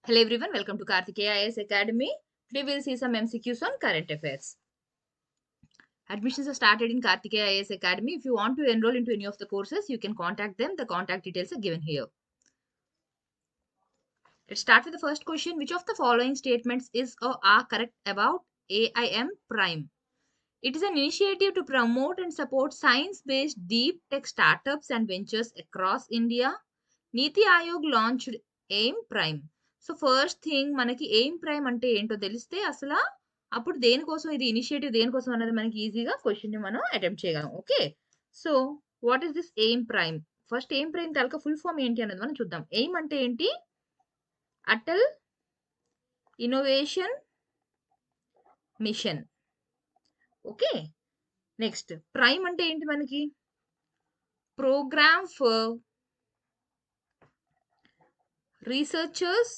Hello everyone, welcome to Karthikeya IAS Academy. Today we'll see some MCQs on current affairs. Admissions are started in Karthikeya IAS Academy. If you want to enroll into any of the courses, you can contact them. The contact details are given here. Let's start with the first question. Which of the following statements is or are correct about AIM Prime? It is an initiative to promote and support science-based deep tech startups and ventures across India. Niti Aayog launched AIM Prime. So first thing మనకి aim prime అంటే ఏంటో తెలిస్తే అసలు అప్పుడు దేనికోసం ఇది initiative దేనికోసం అన్నది మనకి ఈజీగా క్వశ్చన్ ని మనం అటెంప్ట్ చేయగలం. Okay, so what is this AIM PRIME? First AIM PRIME తాలూకా ఫుల్ ఫామ్ ఏంటి అన్నది మనం చూద్దాం. ఎయిమ్ అంటే ఏంటి? Atal innovation mission. Okay, next PRIME అంటే ఏంటి మనకి? Programme for researchers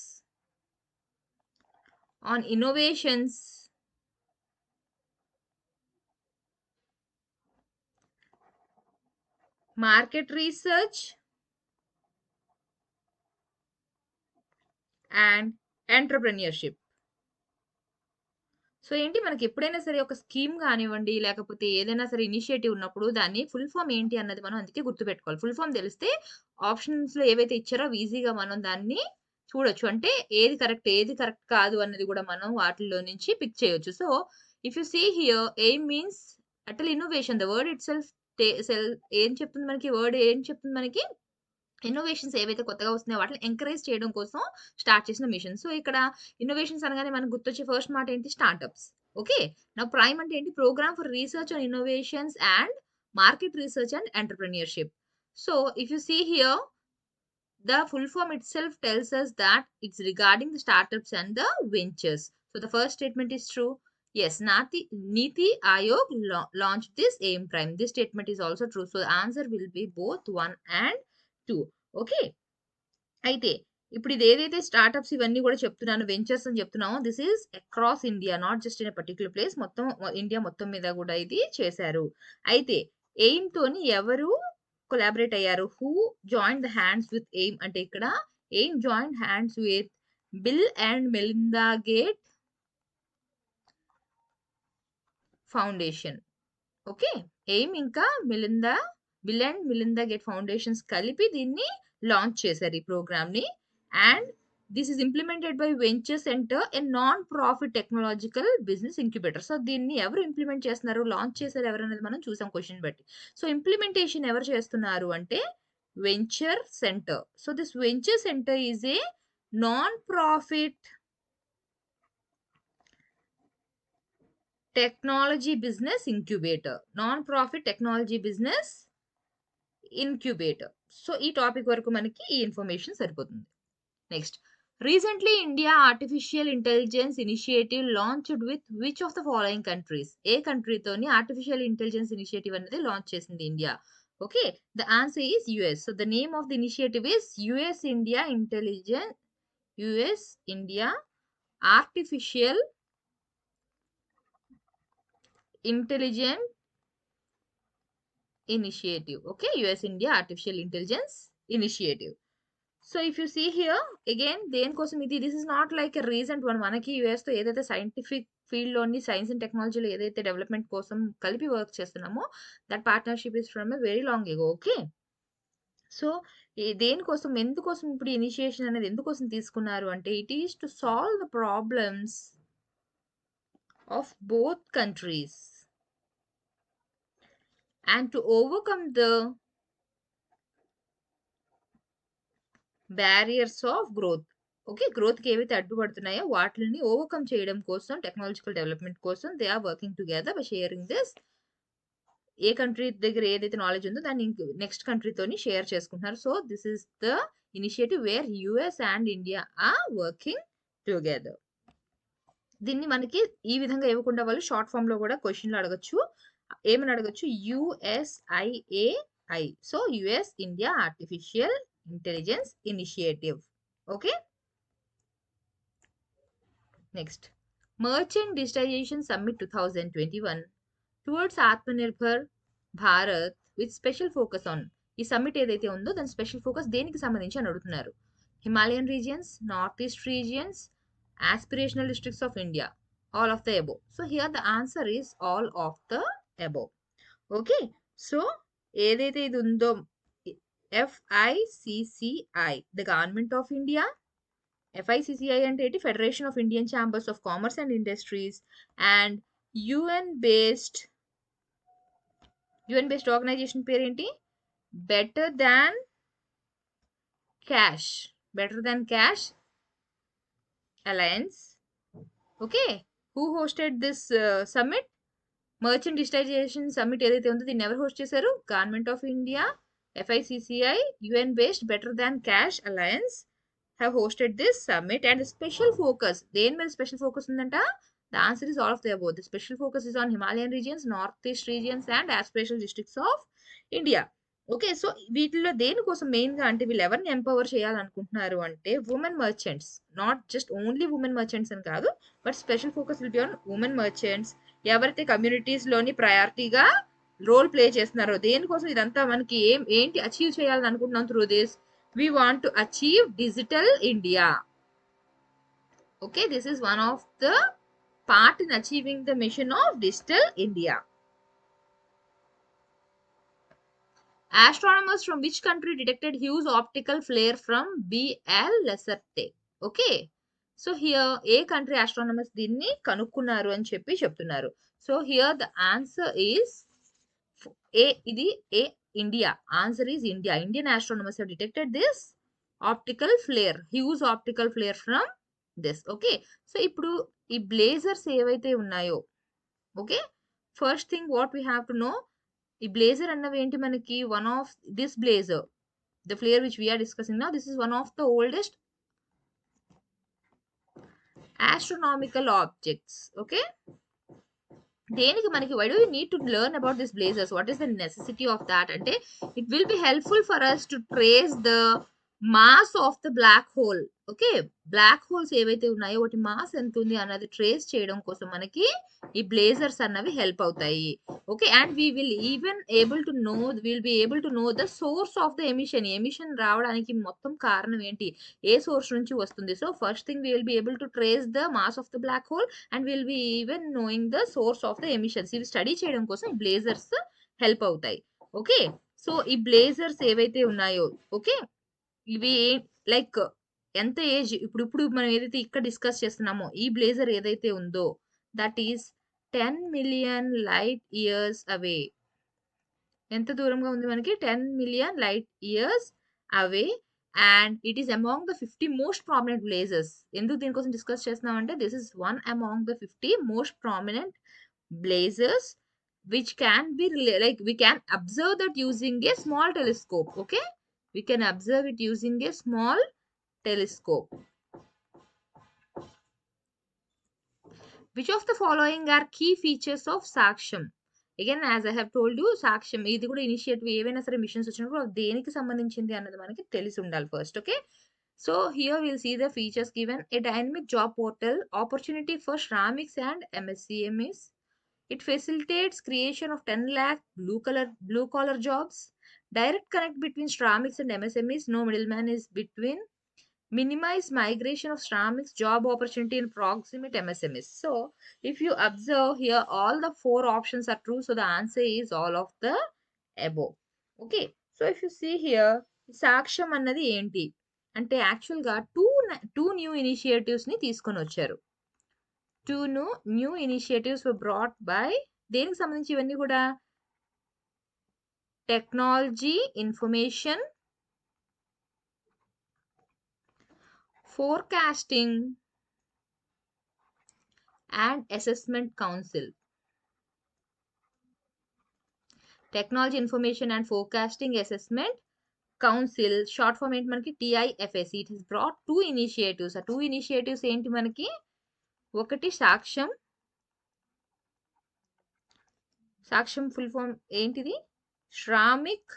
on innovations market research and entrepreneurship. So ఏంటి మనకి ఎప్పుడైనా సరే ఒక స్కీమ్ కానివ్వండి లేకపోతే ఏదైనా సరే ఇనిషియేటివ్ ఉన్నప్పుడు దాన్ని ఫుల్ ఫామ్ ఏంటి అన్నది మనం అందుకే గుర్తుపెట్టుకోవాలి. ఫుల్ ఫామ్ తెలిస్తే ఆప్షన్స్ లో ఏవైతే ఇచ్చారో ఈజీగా మనం దాన్ని చూడొచ్చు. అంటే ఏది కరెక్ట్ కాదు అన్నది కూడా మనం వాటిలో నుంచి పిక్ చేయొచ్చు. So if you see here AIM means Atal innovation. The word itself ఏం చెప్తుంది మనకి? వర్డ్ ఏం చెప్తుంది మనకి? ఇన్నోవేషన్స్ ఏవైతే కొత్తగా వస్తున్నాయో వాటిని ఎంకరేజ్ చేయడం కోసం స్టార్ట్ చేసిన మిషన్. సో ఇక్కడ ఇన్నోవేషన్స్ అనగానే మనకు గుర్తొచ్చే ఫస్ట్ మాట ఏంటి? స్టార్ట్అప్స్. ఓకే, నా ప్రైమ్ అంటే ఏంటి? Programme for research on innovations and market research and entrepreneurship. So if you see here the full form itself tells us that it's regarding the startups and the ventures. So the first statement is true. Yes, Niti Aayog launched this AIM Prime. This statement is also true. So the answer will be both 1 and 2. Okay, అయితే ఇప్పుడు ఇది ఏదైతే startups ఇవన్నీ కూడా చెప్తున్నాను, ventures అని చెప్తున్నామో, this is across India, not just in particular place. మొత్తం ఇండియా మొత్తం మీద కూడా ఇది చేశారు. అయితే ఎయిమ్ తోని ఎవరు కొలాబరేట్ అయ్యారు? Who join the hands with AIM అంటే ఇక్కడ AIM join hands with Bill and Melinda Gates foundation. Okay, AIM ఇంకా Bill and Melinda Gates foundations కలిపి దీన్ని లాంచ్ చేశారు ఈ ప్రోగ్రామ్ ని. And this is implemented by venture centre, a non profit technological business incubator. So దీన్ని ఎవరు implement చేస్తున్నారు, launch చేశారు ఎవరు అనేది మనం చూసాం క్వశ్చన్ బట్టి. సో ఇంప్లిమెంటేషన్ ఎవరు చేస్తున్నారు అంటే venture centre. So this venture centre is a non profit technology business incubator. Non profit technology business incubator. So ఈ టాపిక్ వరకు మనకి ఈ ఇన్ఫర్మేషన్ సరిపోతుంది. Next, recently India artificial intelligence initiative launched with which of the following countries? ఏ కంట్రీతోని artificial intelligence initiative అనేది launch చేసింది India? Okay, the answer is US. So the name of the initiative is US India artificial intelligence initiative. Okay, US India Artificial Intelligence Initiative. So if you see here again, దేనికోసం ఇది? This is not like a recent one. మనకి US తో ఏదైతే scientific field లోని science and టెక్నాలజీలో ఏదైతే development కోసం కలిపి వర్క్ చేస్తున్నామో that partnership is from a very long ago. Okay, so దేనికోసం ఎందుకోసం ఇప్పుడు ఇనిషియేషన్ అనేది ఎందుకోసం తీసుకున్నారు అంటే it is to solve the problems of both countries and to overcome the barriers of growth. Okay, growth కి ఏవైతే అడ్డుపడుతున్నాయో వాటిని ఓవర్కమ్ చేయడం కోసం, టెక్నాలజికల్ డెవలప్మెంట్ కోసం they are working together by sharing this. A country దగ్గర ఏదైతే నాలెడ్జ్ ఉందో దాన్ని నెక్స్ట్ కంట్రీతోని షేర్ చేసుకుంటున్నారు. So this is the initiative where US and India are working together. దీన్ని మనకి ఈ విధంగా ఇవ్వకుండా వాళ్ళు షార్ట్ ఫామ్ లో కూడా క్వశ్చన్లు అడగచ్చు. ఏమని అడగచ్చు? USIAI. So US India artificial intelligence initiative. Okay, next, merchant digitization summit 2021 towards Atmanirbhar Bharat with special focus on. ఈ సమ్మిట్ ఏదైతే ఉందో దాని స్పెషల్ ఫోకస్ దేనికి సంబంధించి అని అడుగుతున్నారు. Himalayan regions, northeast regions, aspirational districts of India, all of the above. So here the answer is all of the above. Okay, so ఏదైతే ఇది ఉందో FICCI, the government of India. FICCI అంటే ఏంటి? Federation of Indian chambers of commerce and industries. And UN based organisation పేరేంటి? Better than cash alliance. Okay, who hosted this summit? Merchant digitization summit ఏదైతే ఉందో దీన్ని ఎవరు హోస్ట్ చేశారు? Government of India, FICCI, UN based better than cash alliance have hosted this summit. And special focus, దేని మీద special focus ఉందంట? The answer is all of the above. The special focus is on Himalayan regions, northeast regions and aspirational districts of India. Okay, so వీటిలో దేనికోసం మెయిన్గా అంటే వీళ్ళు ఎవరిని empower చేయాలనుకుంటున్నారు అంటే women merchants. Not just only women merchants అని కాదు, but special focus will be on women merchants. ఎవరైతే కమ్యూనిటీస్లోని ప్రయారిటీగా రోల్ ప్లే చేస్తున్నారో. దేనికోసం ఇదంతా మనకి ఏంటి అచీవ్ చేయాలని అనుకుంటున్నాం through this? We want to achieve digital India. Okay, this is one of the part in achieving the mission of digital India. Astronomers from which country detected huge optical flare from BL Lacerta? Okay, so here A country astronomers దీన్ని కనుక్కున్నారు అని చెప్తున్నారు. So here the answer is ఇది India. Answer is India. Indian astronomers have detected this optical flare, huge optical flare from this. Okay, so ఇప్పుడు ఈ blazers ఏవైతే ఉన్నాయో, okay, first thing what we have to know, ఈ blazer అన్నవి ఏంటి మనకి? one of this blazer, the flare which we are discussing now, this is one of the oldest astronomical objects. Okay, దేనికి మనకి? why do we need to learn about these blazers? What is the necessity of that? అంటే it will be helpful for us to trace the mass of the black hole. Okay, black holes ఏవైతే ఉన్నాయో వాటి mass ఎంత ఉంది అన్నది trace చేయడం కోసం మనకి ఈ బ్లేజర్స్ అన్నవి హెల్ప్ అవుతాయి. Okay, and we will be able to know the source of the emission రావడానికి మొత్తం కారణం ఏంటి? ఏ సోర్స్ నుంచి వస్తుంది? So first thing we will be able to trace the mass of the black hole and we will be even knowing the source of the emissions. ఇవి study చేయడం కోసం ఈ బ్లేజర్స్ హెల్ప్ అవుతాయి. ఓకే, సో ఈ blazers ఏవైతే ఉన్నాయో, okay, ఇవి like ఎంత ఏజ్? ఇప్పుడు మనం ఏదైతే ఇక్కడ డిస్కస్ చేస్తున్నామో ఈ బ్లేజర్ ఏదైతే ఉందో that is 10 million light years అవే. ఎంత దూరంగా ఉంది మనకి? 10 million light years away. And it is among the 50 most prominent blazers. ఎందుకు దీనికోసం డిస్కస్ చేస్తున్నామంటే this is one among the 50 most prominent blazers which can be like we can observe that using a small telescope. Okay, we can observe it using a small telescope. Which of the following are key features of Saksham? Again, as I have told you, Saksham ఇది కూడా initiative ఏవైనా సరే machines వచ్చినప్పుడు దేనికి సంబంధించింది అన్నది మనకి తెలిసి ఉండాలి first. Okay, so here we'll see the features given. A dynamic job portal, opportunity for Shramik's and MSCMEs. It facilitates creation of 10 lakh blue collar jobs. Direct connect between Shramik's and MSMEs. No middleman is between. Minimize migration of Shramik's job opportunity in proximate MSMEs. So if you observe here, all the 4 options are true. So the answer is all of the above. Okay, so if you see here, Saksham అన్నది ఏంటి అంటే యాక్చువల్గా two new initiatives ని తీసుకొని వచ్చారు. 2 new initiatives were brought by, దేనికి సంబంధించి ఇవన్నీ కూడా? Technology information forecasting and assessment council. Technology information and forecasting assessment council, short form ఏంటి మనకి? TIFAC. It has brought 2 initiatives. ఆ 2 ఇనిషియేటివ్స్ ఏంటి మనకి? ఒకటి సాక్ష్యం ఫుల్ ఫామ్ ఏంటిది? శ్రామిక్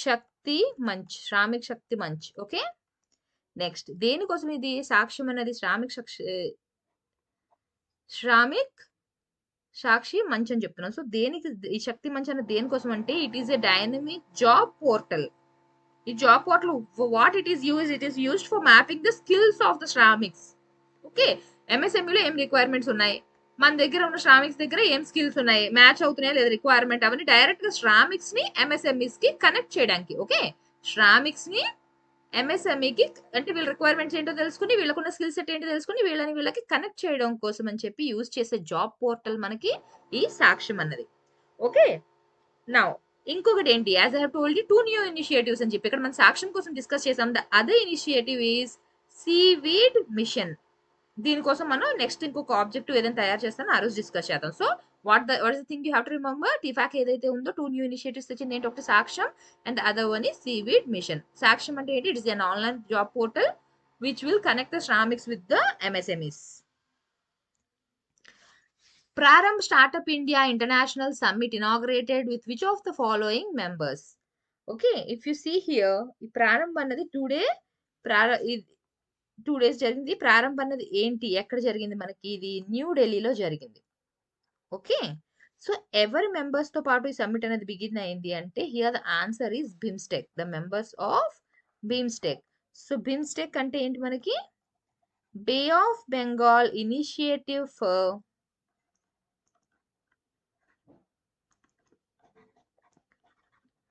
శక్తి మంచ్. ఓకే, నెక్స్ట్ దేనికోసం ఇది సాక్ష్యం అన్నది? శ్రామిక్ సాక్షి మంచ్ అని చెప్తున్నాం. సో దేనికి ఈ శక్తి మంచ్ అన్నది దేనికోసం అంటే it is a dynamic job portal. ఈ job portal what it is used for mapping the skills of the శ్రామిక్స్. ఓకే, ఎంఎస్ఎంఈలో ఏం రిక్వైర్మెంట్స్ ఉన్నాయి, మన దగ్గర ఉన్న శ్రామిక్స్ దగ్గర ఏం స్కిల్స్ ఉన్నాయి, మ్యాచ్ అవుతున్నాయా లేదా రిక్వైర్మెంట్, అవన్నీ డైరెక్ట్ గా శ్రామిక్స్ ని ఎంఎస్ఎంఈస్ కి కనెక్ట్ చేయడానికి. ఓకే, శ్రామిక్స్ ని ఎంఎస్ఎంఈకి అంటే వీళ్ళ రిక్వైర్మెంట్స్ ఏంటో తెలుసుకుని, వీళ్ళకున్న స్కిల్ సెట్ ఏంటో తెలుసుకుని, వీళ్ళకి కనెక్ట్ చేయడం కోసం అని చెప్పి యూజ్ చేసే జాబ్ పోర్టల్ మనకి ఈ సాక్ష్యం అన్నది. ఓకే, నౌ ఇంకొకటి ఏంటి, as I have told you 2 new initiatives అని చెప్పి ఇక్కడ మనం సాక్ష్యం కోసం డిస్కస్ చేసాం. The other initiative is seaweed mission. దీనికోసం మనం నెక్స్ట్ ఇంకొక ఆబ్జెక్టివ్ ఏదైనా తయారు చేస్తానో ఆ రోజు డిస్కస్ చేద్దాం. So what is the thing you have to remember, TIFAC ఏదైతే ఉందో 2 న్యూ ఇనిషియేటివ్స్ తెచ్చింది ఏంటి, ఒకటి Saksham and other one is seaweed mission. Saksham అంటే ఏంటి, it is an online job portal which will connect the శ్రామిక్స్ విత్ ద ఎంఎస్ఎంఈస్. Prarambh Startup India International Summit inaugurated with which of the following members? Okay, if you see here, ఈ ప్రారంభ్ అన్నది two days జరిగింది. ప్రారంభ్ అన్నది ఏంటి, ఎక్కడ జరిగింది, మనకి ఇది న్యూఢిల్లీలో జరిగింది. ఓకే, సో ఎవరి మెంబర్స్ తో పాటు ఈ సమ్మిట్ అనేది బిగిన్ అయింది అంటే here the answer is BIMSTEC, the members of BIMSTEC. So BIMSTEC అంటే ఏంటి, మనకి bay of Bengal initiative for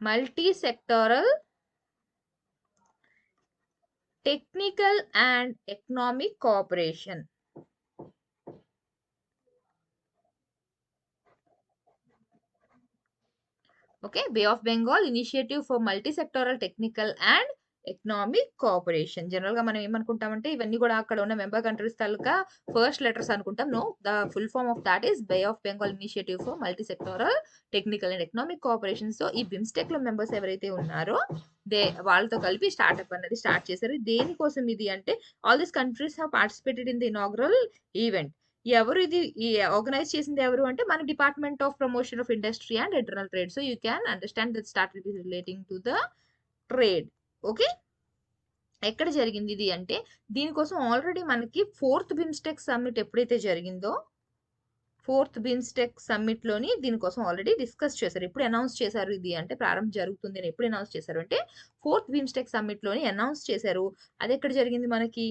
multi-sectoral technical and economic cooperation. Okay, Bay of Bengal Initiative for Multi-Sectoral Technical and economic cooperation. General గా మనం ఏమనుకుంటామంటే ఇవన్నీ కూడా అక్కడ ఉన్న మెంబర్ కంట్రీస్ తాలూకా ఫస్ట్ లెటర్స్ అనుకుంటాం. No, the full form of that is bay of Bengal initiative for multi sectoral technical and economic cooperation. So ఈ బిమ్స్టెక్ లో మెంబర్స్ ఎవరైతే ఉన్నారో వాళ్ళతో కలిపి స్టార్ట్అప్ అనేది స్టార్ట్ చేశారు. దేనికోసం ఇది అంటే all these countries have participated in the inaugural event. ఎవరు ఇది ఆర్గనైజ్ చేసింది ఎవరు అంటే మన department of promotion of industry and internal trade. So you can understand that start will be relating to the trade. Okay, ఎక్కడ జరిగింది ఇది అంటే దీనికోసం ఆల్రెడీ మనకి 4th బిమ్స్టెక్ సమ్మిట్ ఎప్పుడైతే జరిగిందో 4th బిమ్స్టెక్ సమ్మిట్ లోని దీనికోసం ఆల్రెడీ డిస్కస్ చేశారు. ఎప్పుడు అనౌన్స్ చేశారు ఇది అంటే ప్రారంభం జరుగుతుంది అని ఎప్పుడు అనౌన్స్ చేశారు అంటే 4th బిమ్స్టెక్ సమ్మిట్ లోని అనౌన్స్ చేశారు. అది ఎక్కడ జరిగింది, మనకి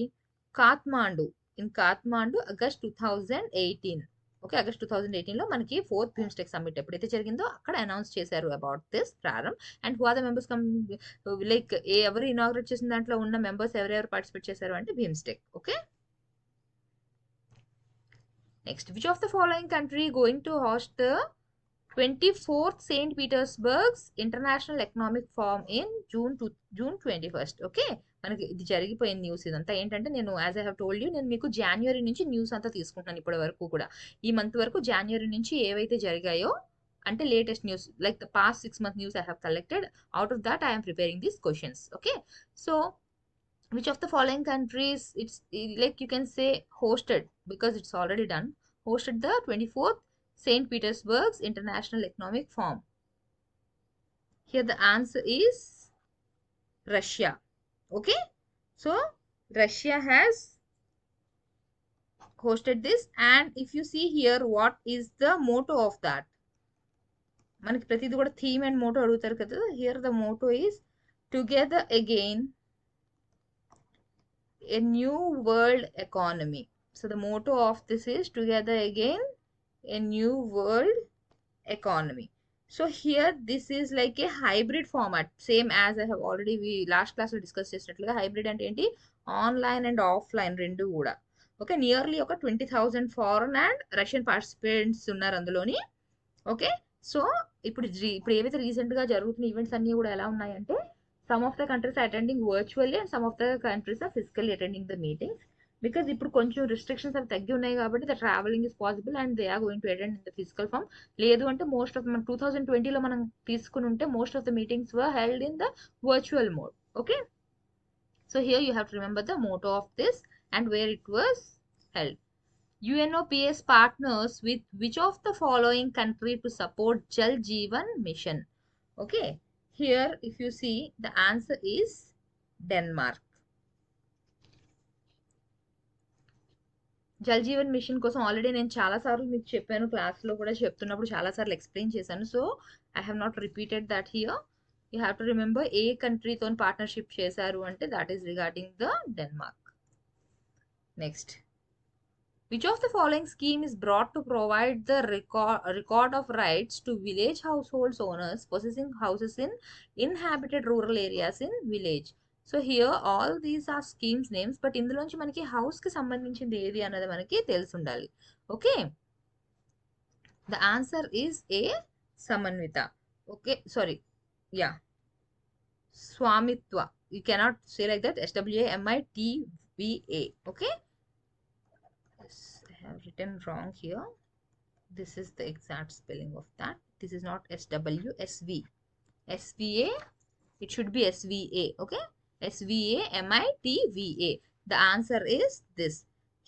కాత్మాండు, ఇన్ కాత్మాండు, ఆగస్ట్ 2018. ఓకే, ఆగస్ట్ 2018 లో మనకి 4th బిమ్స్టెక్ సమ్మిట్ ఎప్పుడైతే జరిగిందో అక్కడ అనౌన్స్ చేశారు about this Prarambh. And who are the members like ఎవరు ఇనాగ్రేట్ చేసిన దాంట్లో ఉన్న మెంబర్స్ ఎవరెవరు పార్టిసిపేట్ చేశారు అంటే BIMSTEC. Okay, next, which of the following country going to host the 24th St. Petersburg's International Economic Forum in June 21st. Okay, మనకి ఇది జరిగిపోయిన న్యూస్. ఇదంతా ఏంటంటే నేను as I have told you నేను మీకు జనవరి నుంచి న్యూస్ అంతా తీసుకుంటున్నాను. ఇప్పటి వరకు కూడా ఈ మంత్ వరకు జనవరి నుంచి ఏవైతే జరిగాయో అంటే latest news like the past 6 month news I have collected. Out of that I'm preparing these questions. Okay, so which of the following countries it's like you can say hosted because it's already done, hosted the 24th St. Petersburg's International Economic Forum? Here the answer is Russia. Okay, so Russia has hosted this. And if you see here what is the motto of that, మనకి ప్రతిది కూడా theme and motto అడుగుతారు కదా. Here the motto is together again a new world economy. So the motto of this is together again a new world economy. So here this is like a hybrid format, same as I have already we last class lo discuss చేసినట్లుగా. Hybrid అంటే ఏంటి, online and offline రెండు కూడా. Okay, nearly ఒక 20,000 foreign and Russian participants ఉన్నారు అందులోని. Okay, so ఇప్పుడు ఏవైతే రీసెంట్ గా జరుగుతున్న ఈవెంట్స్ అన్ని కూడా ఎలా ఉన్నాయంటే some of the countries are attending virtually and some of the countries are physically attending the meetings because ఇప్పుడు కొంచెం restrictions అవి తగ్గి ఉన్నాయి కాబట్టి the traveling is possible and they are going to attend in the physical form. లేదు అంటే most of మన 2020 లో మనం తీసుకుని ఉంటే most of the meetings were held in the virtual mode. Okay, so here you have to remember the motto of this and where it was held. UNOPS partners with which of the following country to support Jal Jeevan mission? Okay, here if you see the answer is Denmark. Jal Jeevan mission కోసం already నేను చాలా సార్లు మీకు చెప్పాను, క్లాస్లో కూడా చెప్తున్నప్పుడు చాలా సార్లు ఎక్స్ప్లెయిన్ చేశాను. So I have not repeated that here. You have to remember ఏ కంట్రీతో పార్ట్నర్షిప్ చేశారు అంటే that is regarding the Denmark. Next, which of the following scheme is brought to provide the record of rights to village households owners possessing houses in inhabited rural areas in village? So here all these are schemes names, but ఇందులోంచి మనకి house కి సంబంధించింది ఏది అన్నది మనకి తెలిసి ఉండాలి. Okay, the answer is A, Samanvita. Okay, sorry, yeah, Swamitwa. You cannot say like that. SWAMITVA. Okay, yes, I have written wrong here. This is the exact spelling of that. This is not SWSV. SVA, it should be SVA. Okay, SVAMITVA. The answer is this.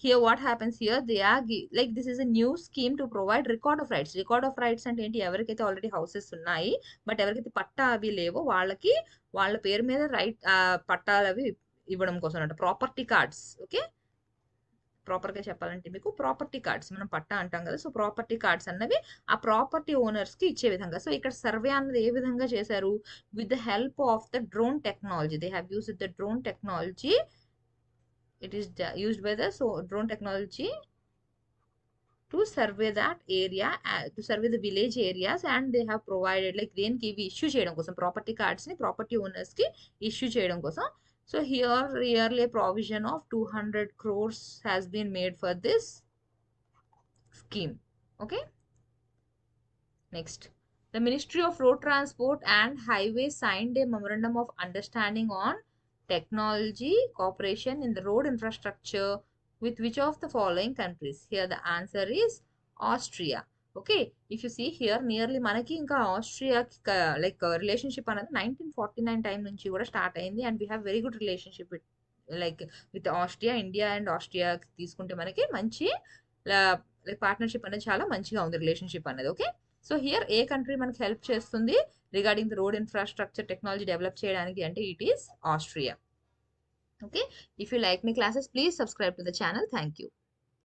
Here what happens here, they are like this is a new scheme to provide record of rights. Record of rights అంటే ఏంటి, ఎవరికైతే already houses ఉన్నాయి but ఎవరికైతే పట్టా అవి లేవో వాళ్ళకి వాళ్ళ పేరు మీద రైట్ పట్టాలు అవి ఇవ్వడం కోసం అంట, ప్రాపర్టీ కార్డ్స్. ఓకే, ప్రాపర్గా చెప్పాలంటే మీకు ప్రాపర్టీ కార్డ్స్ మనం పట్టా అంటాం కదా, సో ప్రాపర్టీ కార్డ్స్ అన్నవి ఆ ప్రాపర్టీ ఓనర్స్కి ఇచ్చే విధంగా. సో ఇక్కడ సర్వే అన్నది ఏ విధంగా చేశారు, with the help of the drone technology. They have used the drone technology. It is used by the drone technology to survey that area, to survey the village areas, and they have provided like దేనికి ఇవి issue చేయడం కోసం property cards ని property owners కి issue చేయడం కోసం. So here yearly a provision of 200 crores has been made for this scheme. Okay, next, the Ministry of Road Transport and Highways signed a memorandum of understanding on technology cooperation in the road infrastructure with which of the following countries? Here the answer is Austria. Okay, if you see here nearly మనకి ఇంకా Austria like relationship అనేది 1949 time నుంచి కూడా start అయింది, and we have very good relationship with Austria. India and Austria తీసుకుంటే మనకి మంచి like partnership అనేది చాలా మంచిగా ఉంది, రిలేషన్షిప్ అనేది. Okay, so here A country మనకి హెల్ప్ చేస్తుంది regarding the road infrastructure technology develop చేయడానికి అంటే it is Austria. Okay, if you like my classes, please subscribe to the channel. Thank you.